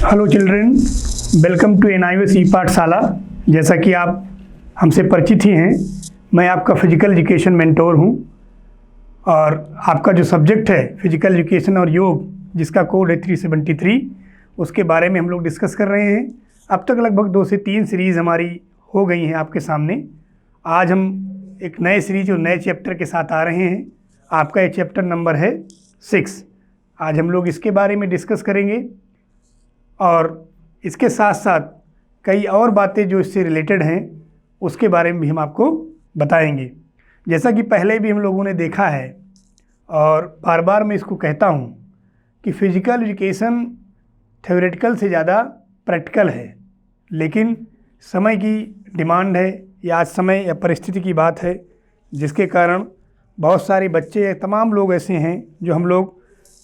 Hello children, welcome to NIOS पाठशाला। जैसा कि आप हमसे परिचित ही हैं, मैं आपका फिजिकल एजुकेशन मेंटोर हूं और आपका जो सब्जेक्ट है फिजिकल एजुकेशन और योग, जिसका कोड है 373, उसके बारे में हम लोग डिस्कस कर रहे हैं। अब तक लगभग 2 से 3 सीरीज़ हमारी हो गई हैं आपके सामने। आज हम एक नए सीरीज और नए चैप्टर के साथ आ रहे हैं। आपका ये चैप्टर नंबर है 6। आज हम लोग इसके बारे में डिस्कस करेंगे और इसके साथ साथ कई और बातें जो इससे रिलेटेड हैं उसके बारे में भी हम आपको बताएंगे। जैसा कि पहले भी हम लोगों ने देखा है और बार बार मैं इसको कहता हूँ कि फ़िज़िकल एजुकेशन थ्योरेटिकल से ज़्यादा प्रैक्टिकल है, लेकिन समय की डिमांड है या आज समय या परिस्थिति की बात है, जिसके कारण बहुत सारे बच्चे या तमाम लोग ऐसे हैं जो हम लोग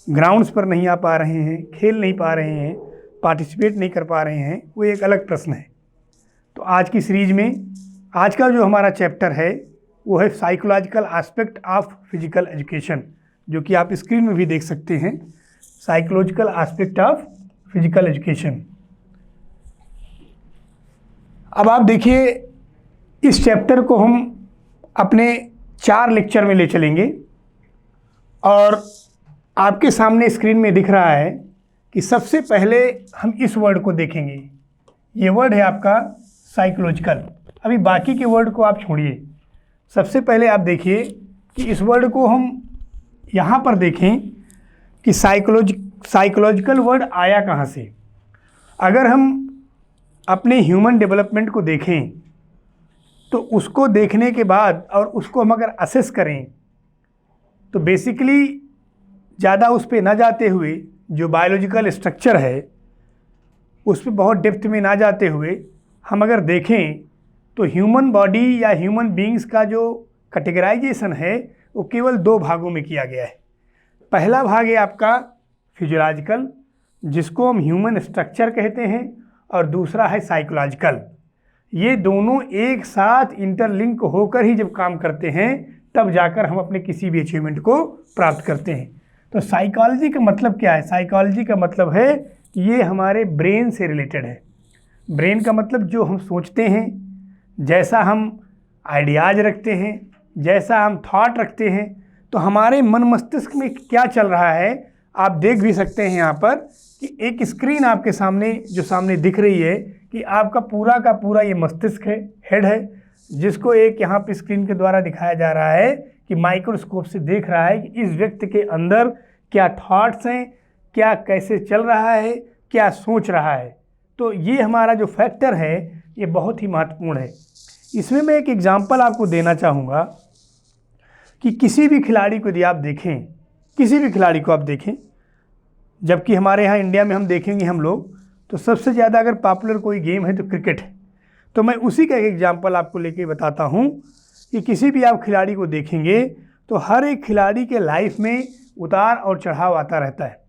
ग्राउंड्स पर नहीं आ पा रहे हैं, खेल नहीं पा रहे हैं, पार्टिसिपेट नहीं कर पा रहे हैं। वो एक अलग प्रश्न है। तो आज की सीरीज में आज का जो हमारा चैप्टर है वो है psychological aspect of physical education, जो कि आप स्क्रीन में भी देख सकते हैं। Psychological aspect of physical education. अब आप देखिए, इस चैप्टर को हम अपने 4 लेक्चर में ले चलेंगे और आपके सामने स्क्रीन में दिख रहा है कि सबसे पहले हम इस वर्ड को देखेंगे। ये वर्ड है आपका साइकोलॉजिकल। अभी बाकी के वर्ड को आप छोड़िए, सबसे पहले आप देखिए कि इस वर्ड को हम यहाँ पर देखें कि साइकोलॉजिकल वर्ड आया कहाँ से। अगर हम अपने ह्यूमन डेवलपमेंट को देखें तो उसको देखने के बाद और उसको हम अगर असेस करें तो बेसिकली ज़्यादा उस पे ना जाते हुए, जो बायोलॉजिकल स्ट्रक्चर है उस पे बहुत डेप्थ में ना जाते हुए हम अगर देखें तो ह्यूमन बॉडी या ह्यूमन बीइंग्स का जो कैटेगराइजेशन है वो केवल 2 भागों में किया गया है। पहला भाग है आपका फिजियोलॉजिकल, जिसको हम ह्यूमन स्ट्रक्चर कहते हैं, और दूसरा है साइकोलॉजिकल। ये दोनों एक साथ इंटरलिंक होकर ही जब काम करते हैं तब जाकर हम अपने किसी भी अचीवमेंट को प्राप्त करते हैं। तो साइकोलॉजी का मतलब क्या है? साइकोलॉजी का मतलब है कि ये हमारे ब्रेन से रिलेटेड है। ब्रेन का मतलब जो हम सोचते हैं, जैसा हम आइडियाज़ रखते हैं, जैसा हम थॉट रखते हैं, तो हमारे मन मस्तिष्क में क्या चल रहा है आप देख भी सकते हैं। यहाँ पर कि एक स्क्रीन आपके सामने जो सामने दिख रही है कि आपका पूरा का पूरा ये मस्तिष्क है, हेड है, जिसको एक यहाँ पे स्क्रीन के द्वारा दिखाया जा रहा है कि माइक्रोस्कोप से देख रहा है कि इस व्यक्ति के अंदर क्या थॉट्स हैं, क्या कैसे चल रहा है, क्या सोच रहा है। तो ये हमारा जो फैक्टर है ये बहुत ही महत्वपूर्ण है। इसमें मैं एक एग्जांपल आपको देना चाहूँगा कि किसी भी खिलाड़ी को यदि आप देखें, किसी भी खिलाड़ी को आप देखें, जबकि हमारे यहाँ इंडिया में हम देखेंगे हम लोग तो सबसे ज़्यादा अगर पॉपुलर कोई गेम है तो क्रिकेट है। तो मैं उसी का एक एग्जांपल आपको लेके बताता हूँ कि किसी भी आप खिलाड़ी को देखेंगे तो हर एक खिलाड़ी के लाइफ में उतार और चढ़ाव आता रहता है।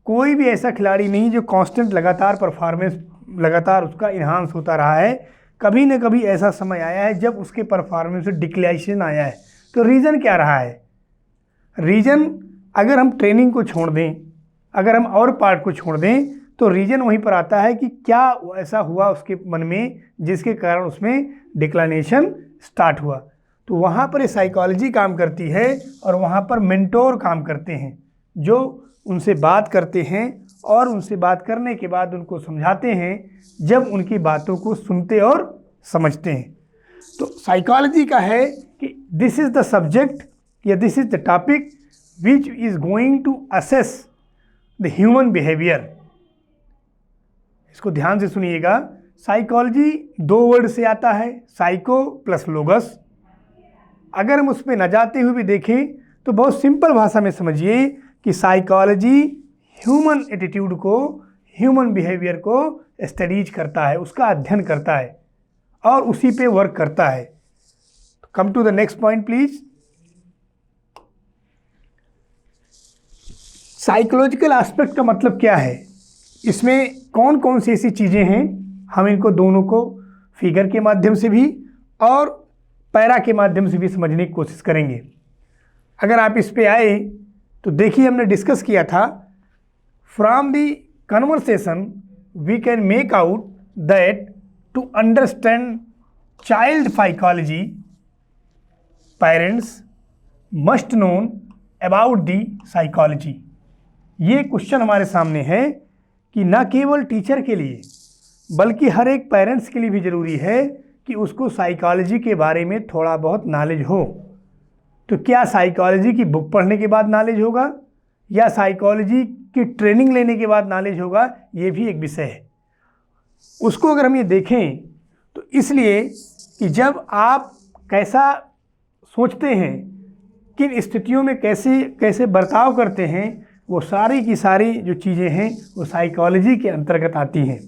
कोई भी ऐसा खिलाड़ी नहीं जो कांस्टेंट लगातार परफॉर्मेंस लगातार उसका इन्हांस होता रहा है। कभी न कभी ऐसा समय आया है जब उसके परफॉर्मेंस में डिक्लेरेशन आया है। तो रीज़न क्या रहा है? रीज़न, अगर हम ट्रेनिंग को छोड़ दें, अगर हम और पार्ट को छोड़ दें, तो रीज़न वहीं पर आता है कि क्या ऐसा हुआ उसके मन में जिसके कारण उसमें डिक्लाइनेशन स्टार्ट हुआ। तो वहाँ पर साइकोलॉजी काम करती है और वहाँ पर मेंटोर काम करते हैं, जो उनसे बात करते हैं और उनसे बात करने के बाद उनको समझाते हैं जब उनकी बातों को सुनते और समझते हैं। तो साइकोलॉजी का है कि दिस इज़ द सब्जेक्ट या this is the topic which is going to assess the human behaviour. इसको ध्यान से सुनिएगा। साइकोलॉजी 2 वर्ड से आता है, साइको प्लस लोगस। अगर हम उस पर न जाते हुए भी देखें तो बहुत सिंपल भाषा में समझिए कि साइकोलॉजी ह्यूमन एटीट्यूड को, ह्यूमन बिहेवियर को स्टडीज करता है, उसका अध्ययन करता है और उसी पे वर्क करता है। Come to the next point please. Psychological aspect का मतलब क्या है? इसमें कौन कौन सी ऐसी चीज़ें हैं, हम इनको दोनों को फिगर के माध्यम से भी और पैरा के माध्यम से भी समझने की कोशिश करेंगे। अगर आप इस पे आए तो देखिए, हमने डिस्कस किया था from the conversation we can make out that to understand child psychology parents must know about the psychology। ये क्वेश्चन हमारे सामने है कि न केवल टीचर के लिए बल्कि हर एक पेरेंट्स के लिए भी ज़रूरी है कि उसको साइकोलॉजी के बारे में थोड़ा बहुत नॉलेज हो। तो क्या साइकोलॉजी की बुक पढ़ने के बाद नॉलेज होगा या साइकोलॉजी की ट्रेनिंग लेने के बाद नॉलेज होगा, ये भी एक विषय है। उसको अगर हम ये देखें तो इसलिए कि जब आप कैसा सोचते हैं, किन स्थितियों में कैसे कैसे बर्ताव करते हैं, वो सारी की सारी जो चीज़ें हैं वो साइकोलॉजी के अंतर्गत आती हैं।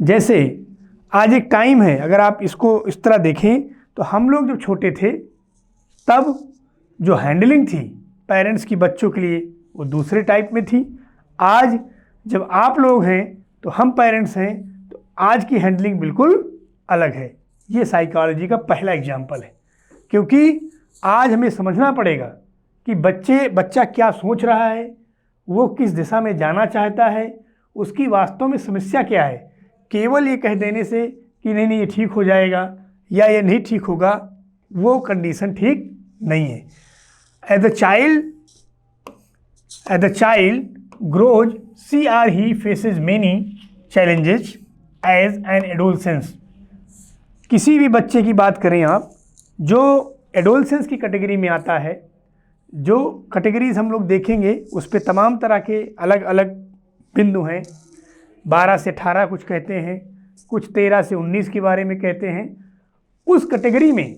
जैसे आज एक टाइम है, अगर आप इसको इस तरह देखें तो हम लोग जब छोटे थे तब जो हैंडलिंग थी पेरेंट्स की बच्चों के लिए वो दूसरे टाइप में थी। आज जब आप लोग हैं तो हम पेरेंट्स हैं तो आज की हैंडलिंग बिल्कुल अलग है। ये साइकोलॉजी का पहला एग्जाम्पल है, क्योंकि आज हमें समझना पड़ेगा कि बच्चा क्या सोच रहा है, वो किस दिशा में जाना चाहता है, उसकी वास्तव में समस्या क्या है। केवल ये कह देने से कि नहीं ये ठीक हो जाएगा या ये नहीं ठीक होगा, वो कंडीशन ठीक नहीं है। As the child grows she or he faces many challenges as an adolescent। किसी भी बच्चे की बात करें आप जो एडोलसेंस की कैटेगरी में आता है, जो कैटेगरीज हम लोग देखेंगे उस पे तमाम तरह के अलग अलग बिंदु हैं। 12 से 18 कुछ कहते हैं, कुछ 13 से 19 के बारे में कहते हैं। उस कैटेगरी में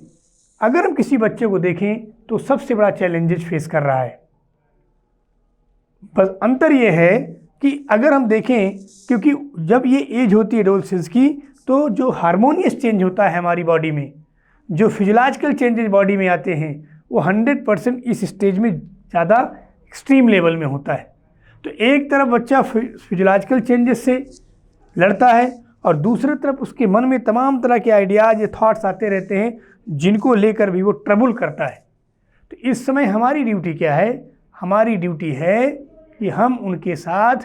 अगर हम किसी बच्चे को देखें तो सबसे बड़ा चैलेंजेस फेस कर रहा है। बस अंतर ये है कि अगर हम देखें, क्योंकि जब ये एज होती है एडोलसेंस की, तो जो हार्मोनियस चेंज होता है हमारी बॉडी में, जो फिजियोलॉजिकल चेंजेस बॉडी में आते हैं, वो 100% इस स्टेज में ज़्यादा एक्सट्रीम लेवल में होता है। तो एक तरफ बच्चा फिजियोलॉजिकल चेंजेस से लड़ता है और दूसरी तरफ उसके मन में तमाम तरह के आइडियाज़ या थॉट्स आते रहते हैं जिनको लेकर भी वो ट्रबल करता है। तो इस समय हमारी ड्यूटी क्या है? हमारी ड्यूटी है कि हम उनके साथ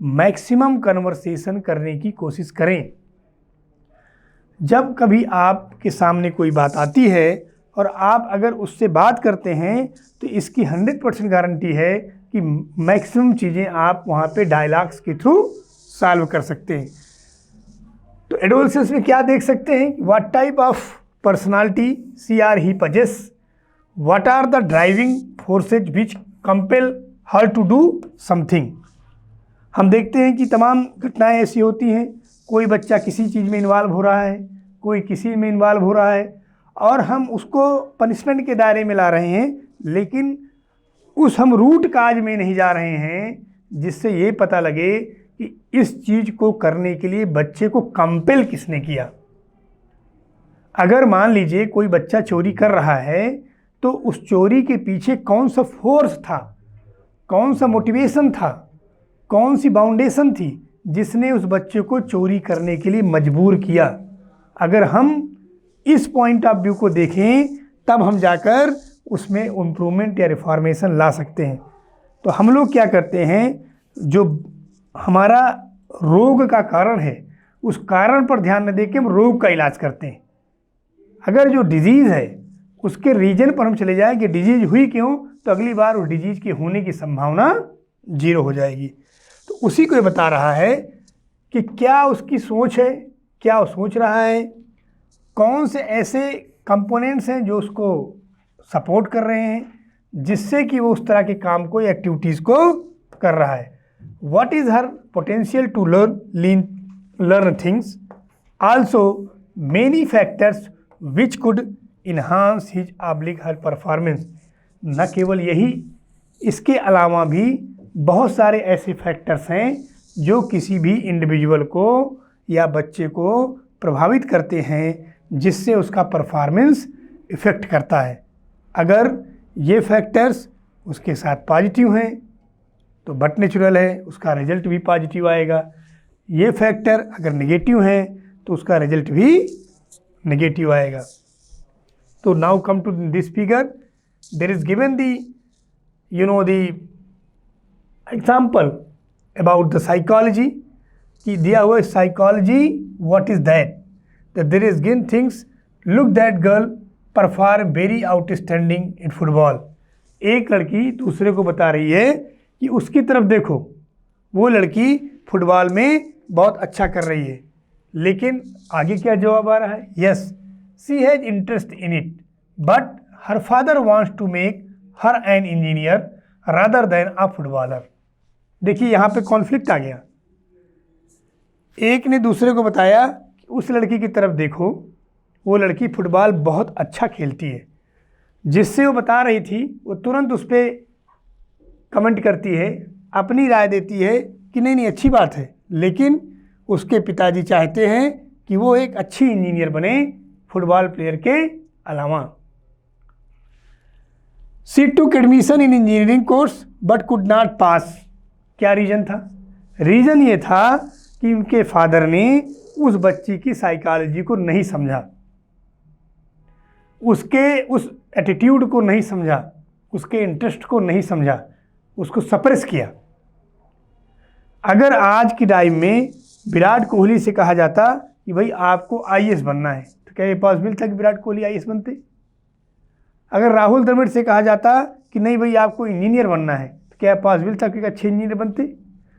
मैक्सिमम कन्वर्सेशन करने की कोशिश करें। जब कभी आपके सामने कोई बात आती है और आप अगर उससे बात करते हैं तो इसकी 100% गारंटी है कि मैक्सिमम चीज़ें आप वहाँ पे डायलॉग्स के थ्रू सॉल्व कर सकते हैं। तो एडोलसेंस में क्या देख सकते हैं? What type of personality she are he possesses, what are the driving forces which compel her to do something. हम देखते हैं कि तमाम घटनाएं ऐसी होती हैं, कोई बच्चा किसी चीज़ में इन्वॉल्व हो रहा है, कोई किसी में इन्वॉल्व हो रहा है और हम उसको पनिशमेंट के दायरे में ला रहे हैं, लेकिन उस हम रूट काज में नहीं जा रहे हैं जिससे ये पता लगे कि इस चीज़ को करने के लिए बच्चे को कंपेल किसने किया। अगर मान लीजिए कोई बच्चा चोरी कर रहा है तो उस चोरी के पीछे कौन सा फोर्स था, कौन सा मोटिवेशन था, कौन सी बाउंडेशन थी जिसने उस बच्चे को चोरी करने के लिए मजबूर किया। अगर हम इस पॉइंट ऑफ व्यू को देखें तब हम जाकर उसमें इम्प्रूवमेंट या रिफॉर्मेशन ला सकते हैं। तो हम लोग क्या करते हैं, जो हमारा रोग का कारण है उस कारण पर ध्यान न देके हम रोग का इलाज करते हैं। अगर जो डिजीज़ है उसके रीजन पर हम चले जाएं कि डिजीज़ हुई क्यों, तो अगली बार उस डिजीज़ के होने की संभावना 0 हो जाएगी। तो उसी को ये बता रहा है कि क्या उसकी सोच है, क्या वो सोच रहा है, कौन से ऐसे कंपोनेंट्स हैं जो उसको सपोर्ट कर रहे हैं जिससे कि वो उस तरह के काम को या एक्टिविटीज़ को कर रहा है। What is her potential to learn things, also many factors which could enhance his oblique her performance. न केवल यही, इसके अलावा भी बहुत सारे ऐसे फैक्टर्स हैं जो किसी भी इंडिविजुअल को या बच्चे को प्रभावित करते हैं जिससे उसका परफॉर्मेंस इफ़ेक्ट करता है। अगर ये फैक्टर्स उसके साथ पॉजिटिव हैं तो बट नेचुरल है, उसका रिजल्ट भी पॉजिटिव आएगा। ये फैक्टर अगर नेगेटिव हैं तो उसका रिजल्ट भी नेगेटिव आएगा। तो now come to this figure, there is given the the example about the psychology, कि दिया हुआ psychology what is that, there is gin things, look that girl perform very outstanding in football. एक लड़की दूसरे को बता रही है कि उसकी तरफ देखो, वो लड़की फुटबॉल में बहुत अच्छा कर रही है। लेकिन आगे क्या जवाब आ रहा है, yes she has interest in it but her father wants to make her an engineer rather than a footballer. देखिए यहाँ पे कॉन्फ्लिक्ट आ गया। एक ने दूसरे को बताया कि उस लड़की की तरफ देखो, वो लड़की फुटबॉल बहुत अच्छा खेलती है। जिससे वो बता रही थी वो तुरंत उस पर कमेंट करती है, अपनी राय देती है कि नहीं नहीं अच्छी बात है, लेकिन उसके पिताजी चाहते हैं कि वो एक अच्छी इंजीनियर बने फुटबॉल प्लेयर के अलावा। She took admission in engineering course but could not पास। क्या रीज़न था? रीज़न ये था कि उनके फादर ने उस बच्ची की साइकोलॉजी को नहीं समझा, उसके उस एटीट्यूड को नहीं समझा, उसके इंटरेस्ट को नहीं समझा, उसको सप्रेस किया। अगर आज की टाइम में विराट कोहली से कहा जाता कि भाई आपको आईएएस बनना है, तो क्या ये पॉसिबल था कि विराट कोहली आईएएस बनते? अगर राहुल द्रविड़ से कहा जाता कि नहीं भाई आपको इंजीनियर बनना है, तो क्या पॉसिबल था कि अच्छे इंजीनियर बनते?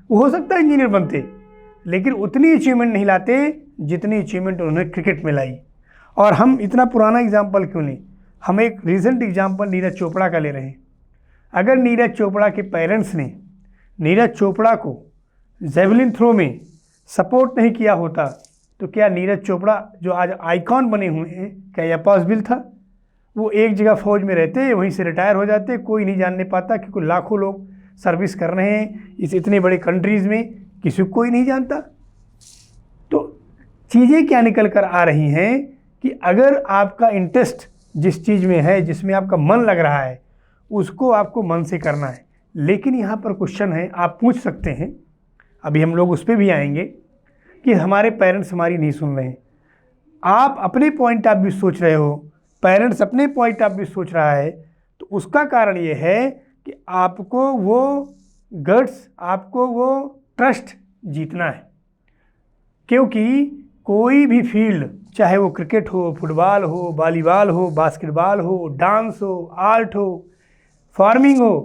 वो हो सकता है इंजीनियर बनते, लेकिन उतनी अचीवमेंट नहीं लाते जितनी अचीवमेंट उन्होंने क्रिकेट में लाई। और हम इतना पुराना एग्जाम्पल क्यों नहीं, हम एक रिसेंट एग्जाम्पल नीरज चोपड़ा का ले रहे हैं। अगर नीरज चोपड़ा के पेरेंट्स ने नीरज चोपड़ा को जेवलिन थ्रो में सपोर्ट नहीं किया होता, तो क्या नीरज चोपड़ा जो आज आइकॉन बने हुए हैं, क्या यह पॉसिबल था? वो एक जगह फौज में रहते, वहीं से रिटायर हो जाते, कोई नहीं जानने पाता, क्योंकि लाखों लोग सर्विस कर रहे हैं इस इतने बड़े कंट्रीज़ में, किसी को कोई नहीं जानता। तो चीज़ें क्या निकल कर आ रही हैं कि अगर आपका इंटरेस्ट जिस चीज़ में है, जिसमें आपका मन लग रहा है, उसको आपको मन से करना है। लेकिन यहाँ पर क्वेश्चन है, आप पूछ सकते हैं, अभी हम लोग उस पर भी आएंगे, कि हमारे पेरेंट्स हमारी नहीं सुन रहे हैं। आप अपने पॉइंट ऑफ व्यू सोच रहे हो, पेरेंट्स अपने पॉइंट ऑफ व्यू सोच रहा है, तो उसका कारण ये है कि आपको वो गट्स, आपको वो ट्रस्ट जीतना है। क्योंकि कोई भी फील्ड, चाहे वो क्रिकेट हो, फुटबॉल हो, वॉलीबॉल हो, बास्केटबॉल हो, डांस हो, आर्ट हो, फार्मिंग हो,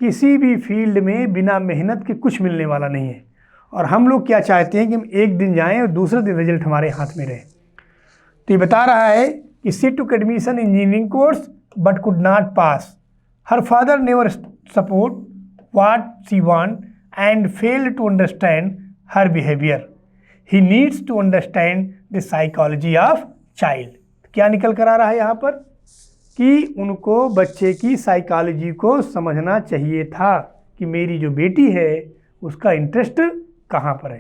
किसी भी फील्ड में बिना मेहनत के कुछ मिलने वाला नहीं है। और हम लोग क्या चाहते हैं कि हम एक दिन जाएं और दूसरे दिन रिजल्ट हमारे हाथ में रहे। तो ये बता रहा है कि she took admission engineering course but could not pass, her father never support what she want and fail to understand her behaviour, he needs to understand the psychology of child. क्या निकल कर आ रहा है यहाँ पर कि उनको बच्चे की साइकोलॉजी को समझना चाहिए था कि मेरी जो बेटी है उसका इंटरेस्ट कहाँ पर है।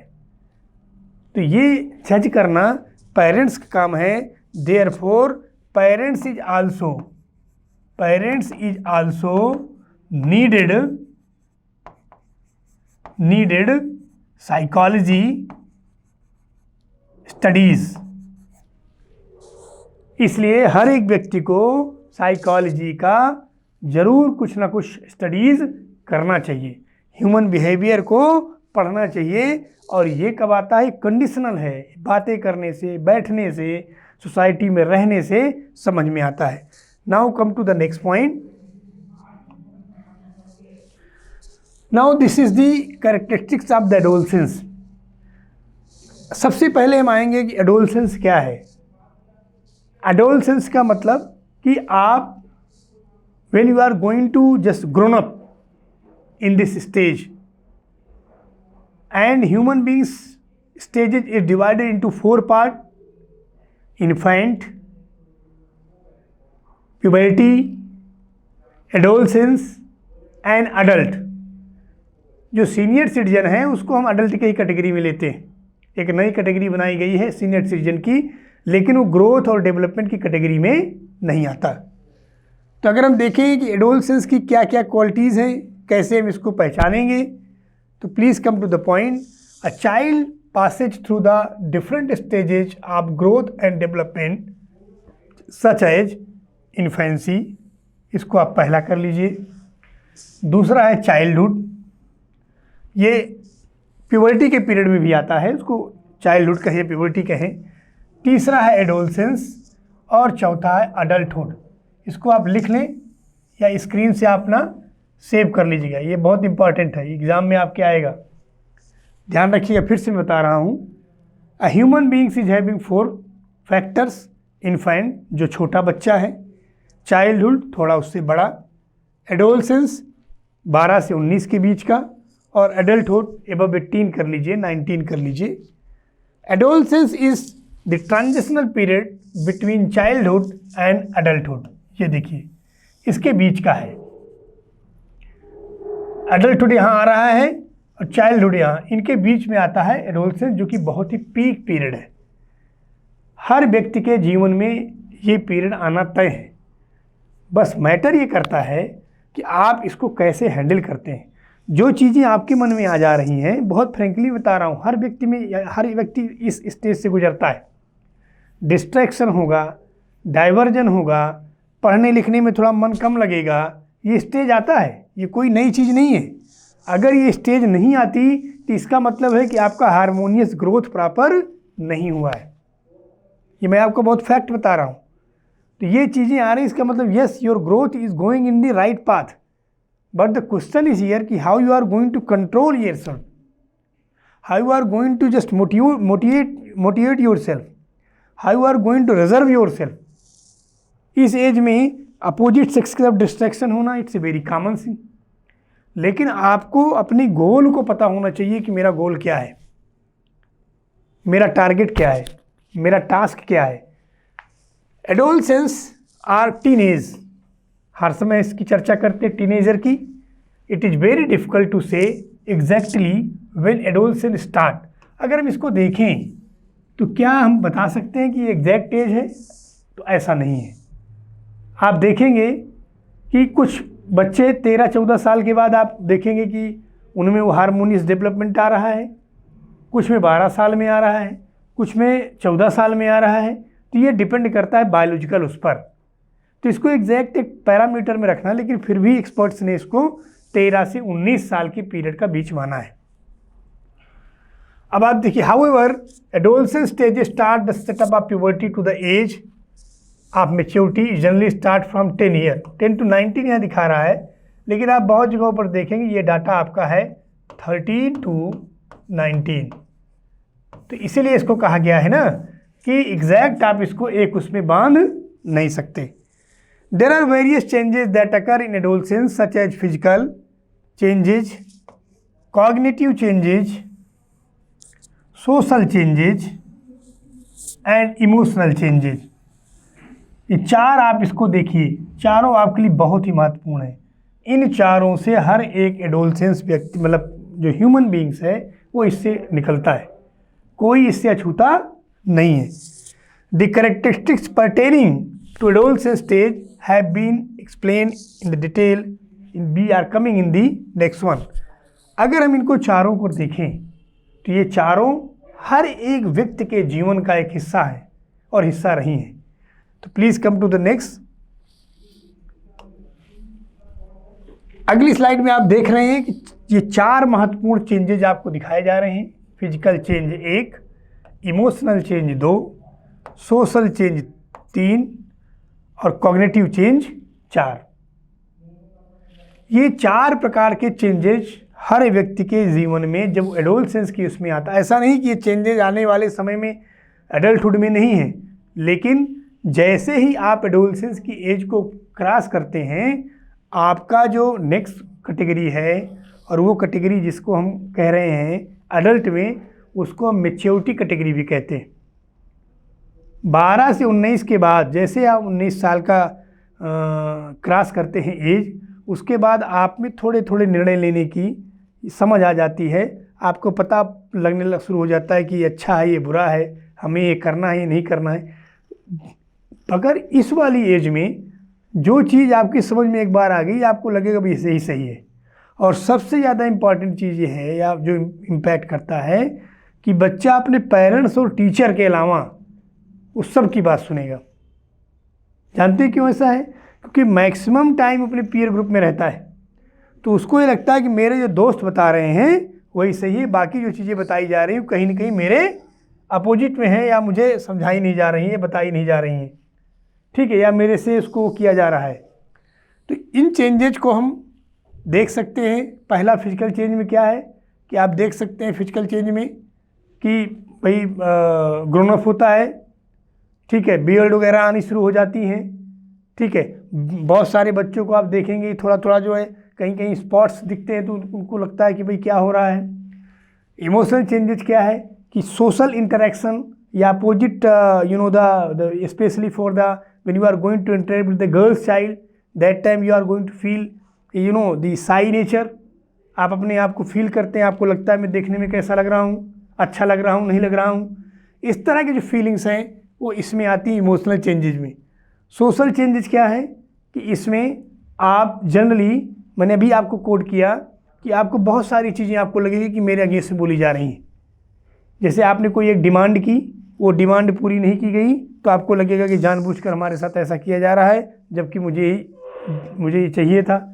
तो ये जज करना पेरेंट्स का काम है। Therefore parents is also needed psychology studies. इसलिए हर एक व्यक्ति को साइकोलॉजी का ज़रूर कुछ ना कुछ स्टडीज़ करना चाहिए, ह्यूमन बिहेवियर को पढ़ना चाहिए। और ये कब आता है? कंडीशनल है, बातें करने से, बैठने से, सोसाइटी में रहने से समझ में आता है। Now come to the next point. Now this is the characteristics of the adolescence. सबसे पहले हम आएंगे कि एडोलसेंस क्या है। एडोलसेंस का मतलब कि आप when you are going to just grown up in this stage, and human beings stages is divided into 4 part: infant, puberty, adolescence and adult। जो सीनियर सिटीजन है उसको हम अडल्ट की कैटेगरी में लेते हैं। एक नई कैटेगरी बनाई गई है सीनियर सिटीजन की, लेकिन वो ग्रोथ और डेवलपमेंट की कैटेगरी में नहीं आता। तो अगर हम देखें कि एडोलसेंस की क्या क्या क्वालिटीज़ हैं, कैसे हम इसको पहचानेंगे, तो please come to the point. A child passes through the different stages of growth and development such as infancy, इसको आप पहला कर लीजिए। दूसरा है चाइल्डहुड, ये प्यूबर्टी के पीरियड में भी आता है, उसको चाइल्डहुड कहें, प्यूबर्टी कहें। तीसरा है एडोलसेंस और चौथा है अडल्टहुड। इसको आप लिख लें या स्क्रीन से आप ना सेव कर लीजिएगा, ये बहुत इंपॉर्टेंट है, एग्ज़ाम में आपके आएगा, ध्यान रखिएगा। फिर से मैं बता रहा हूँ, a human beings is having 4 factors. Infant जो छोटा बच्चा है, चाइल्डहुड थोड़ा उससे बड़ा, एडोलसेंस 12 से 19 के बीच का, और एडल्टहुड एबव 18 कर लीजिए, 19 कर लीजिए। Adolescence is the transitional period between childhood and adulthood. ये देखिए इसके बीच का है, एडल्टहुड यहाँ आ रहा है और चाइल्डहुड यहाँ, इनके बीच में आता है एडोलसेंस, जो कि बहुत ही पीक पीरियड है। हर व्यक्ति के जीवन में ये पीरियड आना तय है, बस मैटर ये करता है कि आप इसको कैसे हैंडल करते हैं। जो चीज़ें आपके मन में आ जा रही हैं, बहुत फ्रेंकली बता रहा हूँ, हर व्यक्ति इस स्टेज से गुजरता है। डिस्ट्रैक्शन होगा, डाइवर्जन होगा, पढ़ने लिखने में थोड़ा मन कम लगेगा, ये स्टेज आता है, ये कोई नई चीज़ नहीं है। अगर ये स्टेज नहीं आती तो इसका मतलब है कि आपका हार्मोनियस ग्रोथ प्रॉपर नहीं हुआ है। ये मैं आपको बहुत फैक्ट बता रहा हूँ। तो ये चीज़ें आ रही, इसका मतलब yes, your growth is going in the right path, but the question is here कि how you are going to control yourself, how you are going to just motivate yourself, how you are going to reserve yourself. इस age में opposite sex की तरफ distraction होना it's a very common thing, लेकिन आपको अपनी गोल को पता होना चाहिए कि मेरा गोल क्या है, मेरा टारगेट क्या है, मेरा टास्क क्या है। एडोलसेंस आर टीनेज, हर समय इसकी चर्चा करते हैं टीनेजर की। It is very difficult to say exactly when adolescence start. अगर हम इसको देखें तो क्या हम बता सकते हैं कि ये एग्जैक्ट एज है? तो ऐसा नहीं है। आप देखेंगे कि कुछ बच्चे 13-14 साल के बाद आप देखेंगे कि उनमें वो हार्मोनियस डेवलपमेंट आ रहा है, कुछ में 12 साल में आ रहा है, कुछ में 14 साल में आ रहा है। तो ये डिपेंड करता है बायोलॉजिकल उस पर। तो इसको एग्जैक्ट एक पैरामीटर में रखना, लेकिन फिर भी एक्सपर्ट्स ने इसको 13 से 19 साल की पीरियड का बीच माना है। अब आप देखिए, however adolescence stage start the setup of puberty to the age of maturity generally start from 10 year. 10 to 19 यहाँ दिखा रहा है, लेकिन आप बहुत जगहों पर देखेंगे ये डाटा आपका है 13 to 19। तो इसीलिए इसको कहा गया है ना कि एग्जैक्ट आप इसको एक उसमें बांध नहीं सकते। There are various changes that occur in adolescence such as physical changes, cognitive changes, social changes and emotional changes. ये चार आप इसको देखिए, चारों आपके लिए बहुत ही महत्वपूर्ण है। इन चारों से हर एक एडोलसेंस व्यक्ति, मतलब जो ह्यूमन बीइंग्स है, वो इससे निकलता है, कोई इससे अछूता नहीं है। The characteristics pertaining to adolescence stage have been explain in the detail in we are coming in the next one. अगर हम इनको चारों को देखें तो ये चारों हर एक व्यक्ति के जीवन का एक हिस्सा है और हिस्सा रही हैं। तो please come to the next. अगली स्लाइड में आप देख रहे हैं कि ये चार महत्वपूर्ण चेंजेज आपको दिखाए जा रहे हैं। Physical change 1, emotional change 2, social change 3 और कॉग्निटिव चेंज 4। ये 4 प्रकार के चेंजेज हर व्यक्ति के जीवन में जब एडोलसेंस की उसमें आता है। ऐसा नहीं कि ये चेंजेज आने वाले समय में एडल्टहुड में नहीं है, लेकिन जैसे ही आप एडोलसेंस की एज को क्रॉस करते हैं, आपका जो नेक्स्ट कैटेगरी है और वो कैटेगरी जिसको हम कह रहे हैं अडल्ट में, उसको हम मैच्योरिटी कैटेगरी भी कहते हैं। 12 से 19 के बाद जैसे आप 19 साल का क्रॉस करते हैं एज, उसके बाद आप में थोड़े थोड़े निर्णय लेने की समझ आ जाती है। आपको पता लगने लग शुरू हो जाता है कि ये अच्छा है, ये बुरा है, हमें ये करना है, ये नहीं करना है। अगर इस वाली एज में जो चीज़ आपकी समझ में एक बार आ गई, आपको लगेगा भाई सही सही है। और सबसे ज़्यादा इम्पॉर्टेंट चीज़ ये है या जो इम्पैक्ट करता है कि बच्चा अपने पेरेंट्स और टीचर के अलावा उस सब की बात सुनेगा। जानते हैं क्यों ऐसा है? क्योंकि मैक्सिमम टाइम अपने पीयर ग्रुप में रहता है, तो उसको ये लगता है कि मेरे जो दोस्त बता रहे हैं वही सही है, बाकी जो चीज़ें बताई जा रही हैं कहीं ना कहीं मेरे अपोजिट में है, या मुझे समझाई नहीं जा रही हैं, बताई नहीं जा रही हैं, ठीक है, या मेरे से उसको किया जा रहा है। तो इन चेंजेज को हम देख सकते हैं। पहला फिजिकल चेंज में क्या है कि आप देख सकते हैं फिजिकल चेंज में कि भाई ग्रोन अप होता है, ठीक है, बियर्ड वगैरह आनी शुरू हो जाती हैं, ठीक है। बहुत सारे बच्चों को आप देखेंगे थोड़ा थोड़ा जो है कहीं कहीं स्पॉट्स दिखते हैं तो उनको लगता है कि भाई क्या हो रहा है। इमोशनल चेंजेस क्या है कि सोशल इंटरेक्शन या opposite the specially for the when you are going to interact with the girls child, that time you are going to feel the shy nature. आप अपने आप को फील करते हैं, आपको लगता है मैं देखने में कैसा लग रहा हूँ, अच्छा लग रहा हूँ, नहीं लग रहा हूँ। इस तरह की जो फीलिंग्स हैं वो इसमें आती है इमोशनल चेंजेज में। सोशल चेंजेस क्या है कि इसमें आप जनरली, मैंने अभी आपको कोड किया कि आपको बहुत सारी चीज़ें आपको लगेगी कि मेरे अगेंस्ट से बोली जा रही हैं। जैसे आपने कोई एक डिमांड की, वो डिमांड पूरी नहीं की गई तो आपको लगेगा कि जानबूझकर हमारे साथ ऐसा किया जा रहा है, जबकि मुझे ये चाहिए था।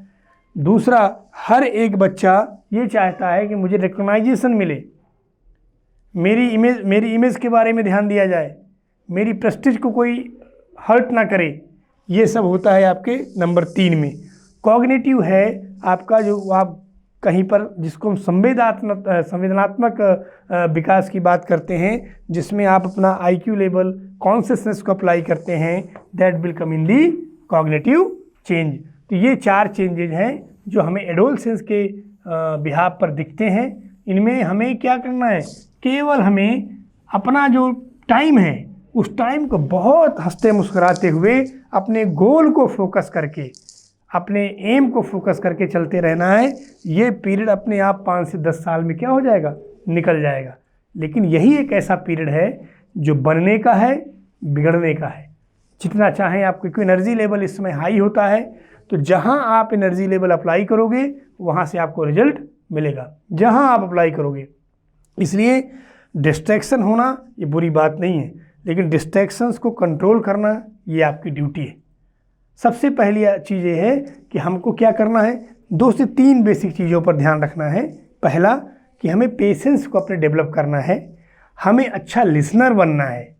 दूसरा, हर एक बच्चा ये चाहता है कि मुझे रिकॉग्नाइजेशन मिले, मेरी इमेज के बारे में ध्यान दिया जाए, मेरी प्रेस्टीज को कोई हर्ट ना करे। ये सब होता है आपके नंबर 3 में। कॉग्निटिव है आपका, जो आप कहीं पर जिसको हम संवेदनात्मक विकास की बात करते हैं, जिसमें आप अपना IQ लेवल, कॉन्शियसनेस को अप्लाई करते हैं, that will come in the cognitive change. तो ये 4 चेंजेज हैं जो हमें एडोलसेंस के बिहाव पर दिखते हैं। इनमें हमें क्या करना है, केवल हमें अपना जो टाइम है उस टाइम को बहुत हंसते मुस्कुराते हुए अपने गोल को फोकस करके, अपने एम को फोकस करके चलते रहना है। ये पीरियड अपने आप 5 से 10 साल में क्या हो जाएगा, निकल जाएगा। लेकिन यही एक ऐसा पीरियड है जो बनने का है, बिगड़ने का है। जितना चाहें आप, क्योंकि एनर्जी लेवल इस समय हाई होता है, तो जहां आप एनर्जी लेवल अप्लाई करोगे वहां से आपको रिजल्ट मिलेगा, जहां आप अप्लाई करोगे। इसलिए डिस्ट्रैक्शन होना ये बुरी बात नहीं है, लेकिन डिस्ट्रैक्शंस को कंट्रोल करना ये आपकी ड्यूटी है। सबसे पहली चीज़ ये है कि हमको क्या करना है, 2 से 3 बेसिक चीज़ों पर ध्यान रखना है। पहला कि हमें पेशेंस को अपने डेवलप करना है, हमें अच्छा लिसनर बनना है,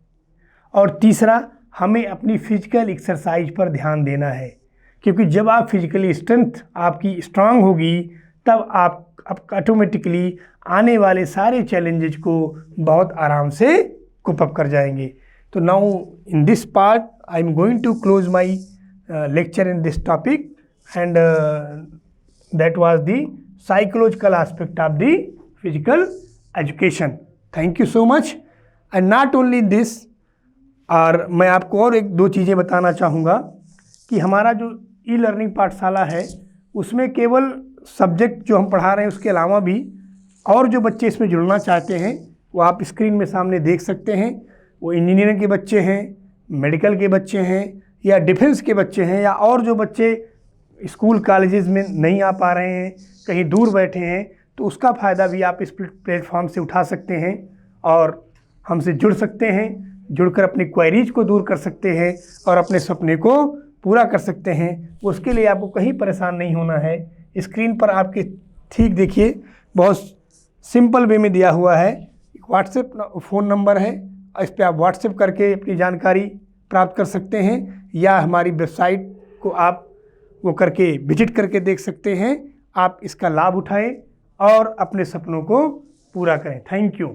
और तीसरा हमें अपनी फिजिकल एक्सरसाइज पर ध्यान देना है। क्योंकि जब आप फिजिकली स्ट्रेंथ आपकी स्ट्रांग होगी तब आप ऑटोमेटिकली आने वाले सारे चैलेंजेस को बहुत आराम से कोप अप कर जाएंगे। तो now in this part I am going to close my lecture in this topic, and that was the psychological aspect of the physical education. Thank you so much. And not only this, और मैं आपको और 1-2 चीज़ें बताना चाहूँगा कि हमारा जो ई-लर्निंग पाठशाला है उसमें केवल सब्जेक्ट जो हम पढ़ा रहे हैं उसके अलावा भी और जो बच्चे इसमें जुड़ना चाहते हैं वो आप स्क्रीन में सामने देख सकते हैं। वो इंजीनियरिंग के बच्चे हैं, मेडिकल के बच्चे हैं, या डिफेंस के बच्चे हैं, या और जो बच्चे स्कूल कॉलेजेस में नहीं आ पा रहे हैं, कहीं दूर बैठे हैं, तो उसका फ़ायदा भी आप इस प्लेटफॉर्म से उठा सकते हैं और हमसे जुड़ सकते हैं। जुड़कर अपनी क्वेरीज को दूर कर सकते हैं और अपने सपने को पूरा कर सकते हैं। उसके लिए आपको कहीं परेशान नहीं होना है। स्क्रीन पर आपके ठीक देखिए बहुत सिंपल वे में दिया हुआ है, व्हाट्सएप फ़ोन नंबर है, इस पर आप व्हाट्सएप करके अपनी जानकारी प्राप्त कर सकते हैं, या हमारी वेबसाइट को आप वो करके विजिट करके देख सकते हैं। आप इसका लाभ उठाएं और अपने सपनों को पूरा करें। Thank you.